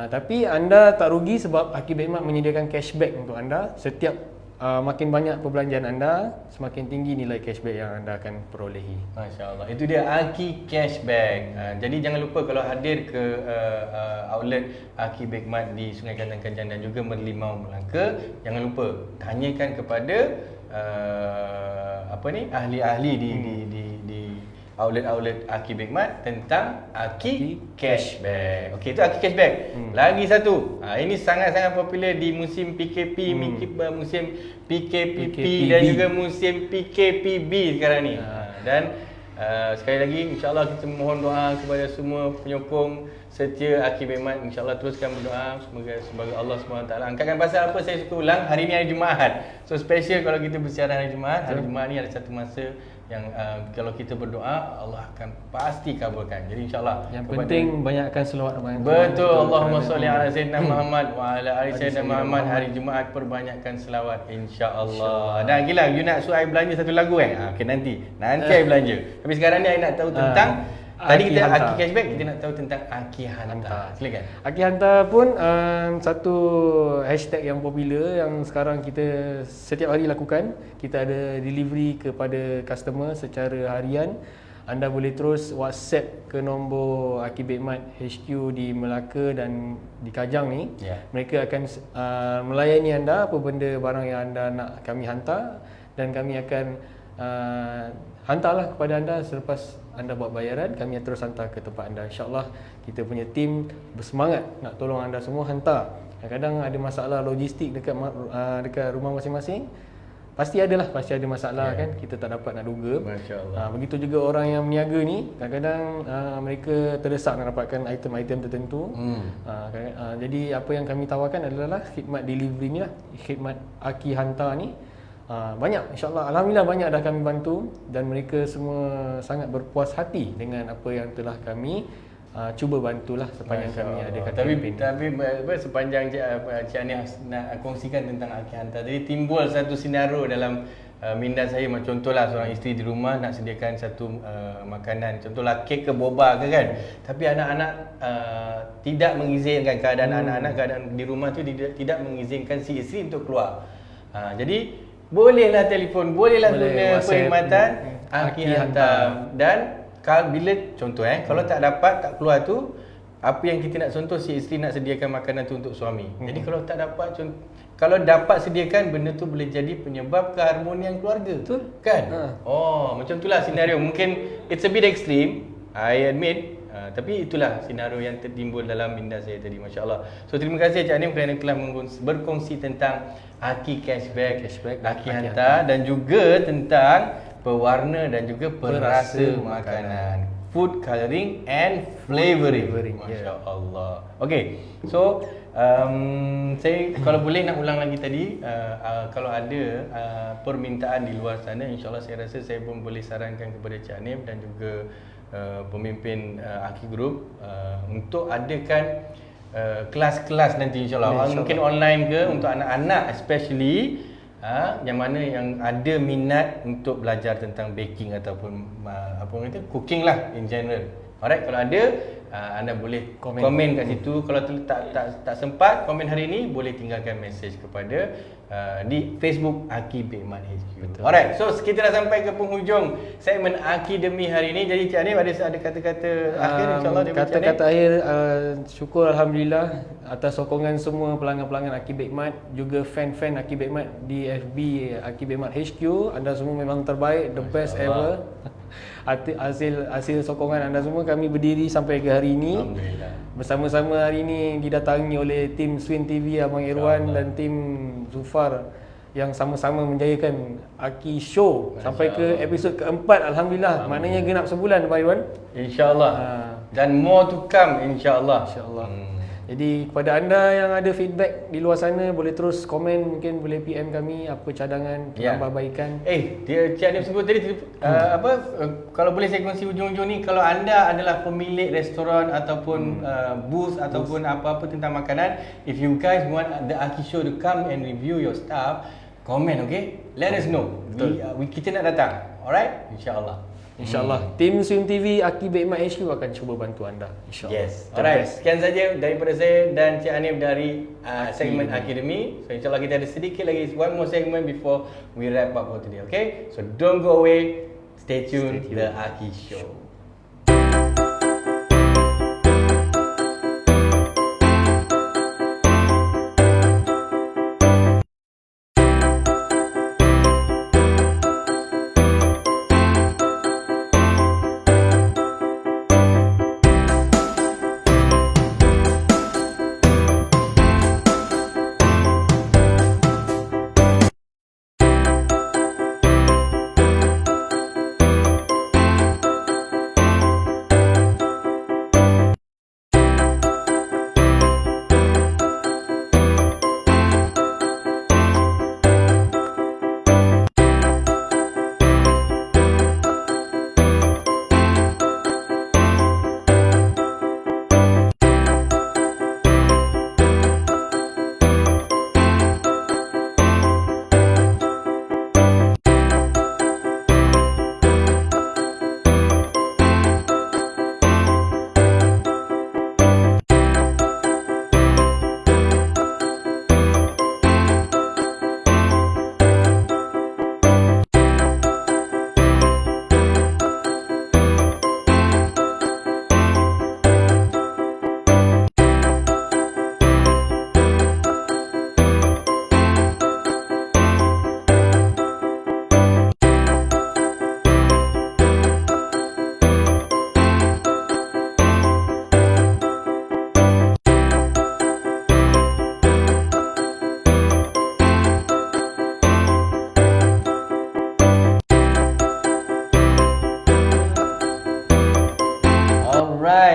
Tapi anda tak rugi sebab Akibek Mat menyediakan cashback untuk anda. Setiap makin banyak perbelanjaan anda, semakin tinggi nilai cashback yang anda akan perolehi. Masya-Allah. Itu dia Aki Cashback. Jadi jangan lupa kalau hadir ke outlet Akibek Mat di Sungai Kantang Kajang dan juga Merlimau Melaka, jangan lupa tanyakan kepada ahli-ahli di outlet Akibek Mat tentang Aki Cashback. Okey, itu Aki Cashback. Lagi satu. Ini sangat-sangat popular di musim PKP, musim PKPP dan juga musim PKPB sekarang ni. Dan sekali lagi insya-Allah kita mohon doa kepada semua penyokong setia Akibek Mat. InsyaAllah teruskan berdoa semoga Allah SWT angkatkan. Pasal apa saya suka ulang, hari ni hari Jumaat. So special kalau kita bersiaran hari Jumaat. Hari Jumaat ni ada satu masa yang kalau kita berdoa, Allah akan pasti kabulkan. Jadi insyaAllah yang penting banyakkan selawat. Betul. Allahumma salli ala Sayyidina Muhammad wa ala ali Sayyidina Muhammad. Hari Jumaat perbanyakkan selawat insyaAllah. Dan gila, you nak suruh I belanja satu lagu Okey, nanti I belanja. Tapi sekarang ni I nak tahu tentang Tadi kita Hantar. Aki Cashback, kita nak tahu tentang Aki Hantar. Silakan. Aki Hantar pun satu hashtag yang popular yang sekarang kita setiap hari lakukan. Kita ada delivery kepada customer secara harian. Anda boleh terus WhatsApp ke nombor Aki Bekmat HQ di Melaka dan di Kajang ni. Mereka akan melayani anda apa benda barang yang anda nak kami hantar, dan kami akan hantarlah kepada anda. Selepas anda buat bayaran, kami terus hantar ke tempat anda. InsyaAllah kita punya tim bersemangat nak tolong anda semua hantar. Kadang-kadang ada masalah logistik dekat rumah masing-masing. Pasti ada masalah kan, kita tak dapat nak duga. Masya-Allah. Begitu juga orang yang meniaga ni, kadang-kadang mereka terdesak nak dapatkan item-item tertentu. Jadi apa yang kami tawarkan adalah khidmat delivery ni lah, khidmat Aki Hantar ni. Banyak, insyaAllah, alhamdulillah banyak dah kami bantu, dan mereka semua sangat berpuas hati dengan apa yang telah kami cuba bantulah sepanjang kami ada kat Tapi sepanjang Cik Anif nak kongsikan tentang Aki Hantar, jadi timbul satu senario dalam minda saya. Macam contohlah seorang isteri di rumah nak sediakan satu makanan, contohlah kek ke boba ke kan, tapi anak-anak tidak mengizinkan, keadaan anak-anak, keadaan di rumah tu tidak mengizinkan si isteri untuk keluar. Jadi bolehlah telefon, bolehlah guna perkhidmatan Aki Hantar. Dan bila contoh kalau tak dapat, tak keluar tu, apa yang kita nak contoh, si isteri nak sediakan makanan tu untuk suami. Jadi kalau tak dapat, kalau dapat sediakan, benda tu boleh jadi penyebab keharmonian keluarga. Betul kan? Macam itulah senario. Mungkin it's a bit extreme, I admit. Tapi itulah senario yang tertimbul dalam minda saya tadi. Masya Allah. So terima kasih Cik Anif kerana telah berkongsi tentang Aki Cashback, Aki Hantar, dan juga tentang pewarna dan juga perasa makanan, food coloring and flavoring. Masya Allah. Okay, so saya kalau boleh nak ulang lagi tadi, kalau ada permintaan di luar sana, insyaAllah saya rasa saya pun boleh sarankan kepada Cik Anif dan juga pemimpin Aki Group untuk adakan kelas-kelas nanti insyaAllah. Mungkin online ke untuk anak-anak especially, yang mana yang ada minat untuk belajar tentang baking ataupun cooking lah in general. Alright, kalau ada anda boleh komen kat situ. Kalau tak sempat komen hari ini, boleh tinggalkan message kepada di Facebook Aki Bekmat HQ. Alright, so kita dah sampai ke penghujung segmen Akidemi hari ini. Jadi Cik Anif ada kata-kata akhir insyaAllah daripada Cik Anif? Kata-kata akhir, syukur alhamdulillah atas sokongan semua pelanggan-pelanggan Aki Bekmat, juga fan-fan Aki Bekmat di FB Aki Bekmat HQ. Anda semua memang terbaik, the best ever. Hasil sokongan anda semua, kami berdiri sampai ke hari ini. Alhamdulillah. Bersama-sama hari ini didatangi oleh tim Swin TV Abang Irwan dan tim Zufar yang sama-sama menjayakan Aki Show sampai ke episod keempat. Alhamdulillah. Maknanya genap sebulan Abang Irwan. InsyaAllah. Dan more to come insyaAllah. InsyaAllah. Jadi kepada anda yang ada feedback di luar sana, boleh terus komen, mungkin boleh PM kami apa cadangan, penambahbaikan. Dia Cik Anif sebut tadi kalau boleh saya kongsi ujung-ujung ni, kalau anda adalah pemilik restoran ataupun booth ataupun apa-apa tentang makanan, if you guys want the Aki Show to come and review your stuff, comment, okay? Let us know. Kita nak datang. Alright? InsyaAllah. InsyaAllah tim Swim TV Aki Bekmat HQ akan cuba bantu anda, insyaAllah. Yes. Alright, sekian saja daripada saya dan Cik Anif dari segmen Akidemi. So insyaAllah kita ada sedikit lagi, one more segment before we wrap up for today. Okay, so don't go away, stay tuned. The Aki Show.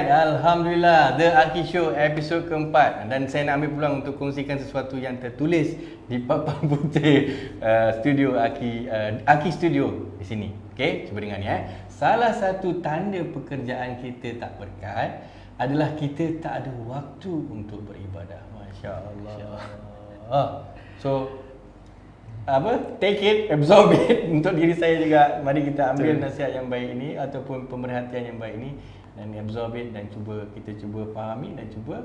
Alright, Alhamdulillah, The Aki Show episod keempat. Dan saya nak ambil peluang untuk kongsikan sesuatu yang tertulis di papan putih studio Aki Studio di sini. Okay, cuba dengar ni Salah satu tanda pekerjaan kita tak berkat adalah kita tak ada waktu untuk beribadah. Masya Allah. So, take it, absorb it untuk diri saya juga. Mari kita ambil nasihat yang baik ini ataupun pemerhatian yang baik ini dan absorb it dan kita cuba fahami dan cuba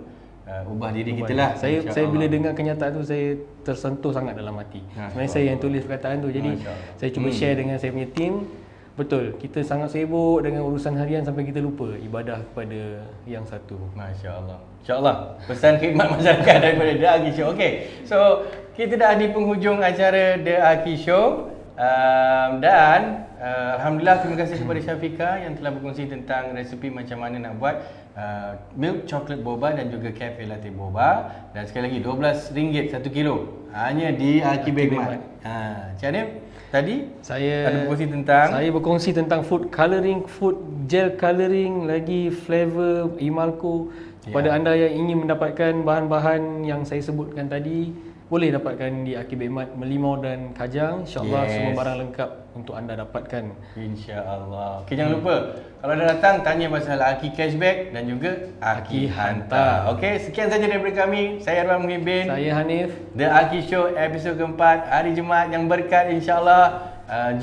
ubah diri kita lah. Saya bila dengar kenyataan tu saya tersentuh sangat dalam hati. Sebenarnya saya yang tulis perkataan tu. Jadi saya cuba share dengan saya punya team. Betul, kita sangat sibuk dengan urusan harian sampai kita lupa ibadah kepada yang satu. Masya-Allah. Insya-Allah pesan khidmat masyarakat daripada The Aki Show. Okey. So, kita dah di penghujung acara The Aki Show. Dan Alhamdulillah terima kasih kepada Syafiqah yang telah berkongsi tentang resepi macam mana nak buat milk chocolate boba dan juga cafe latte boba. Dan sekali lagi RM12 1 kilo hanya di Aki Begmat. Cik Hanif, tadi saya berkongsi tentang food coloring, food gel coloring, lagi flavor Imalco. Kepada anda yang ingin mendapatkan bahan-bahan yang saya sebutkan tadi, boleh dapatkan di Aki Begmat Melimau dan Kajang. InsyaAllah semua barang lengkap untuk anda dapatkan. InsyaAllah. Okay, jangan lupa kalau anda datang tanya pasal Aki Cashback dan juga Aki Hantar. Okey, sekian saja daripada kami. Saya Arwan Muhibin. Saya Hanif. The Aki Show episod keempat, hari Jumaat yang berkat insyaAllah.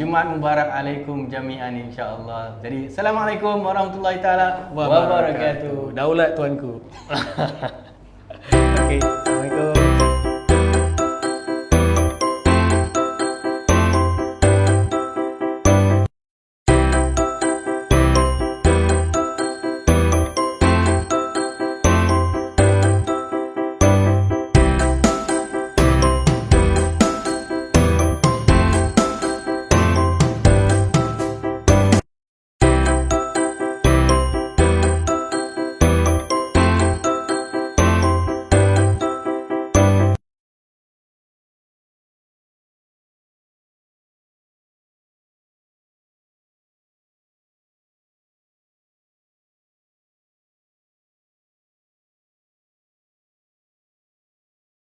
Jumaat Mubarak alaikum jami'an insyaAllah. Jadi Assalamualaikum warahmatullahi taala wabarakatuh. Daulat tuanku.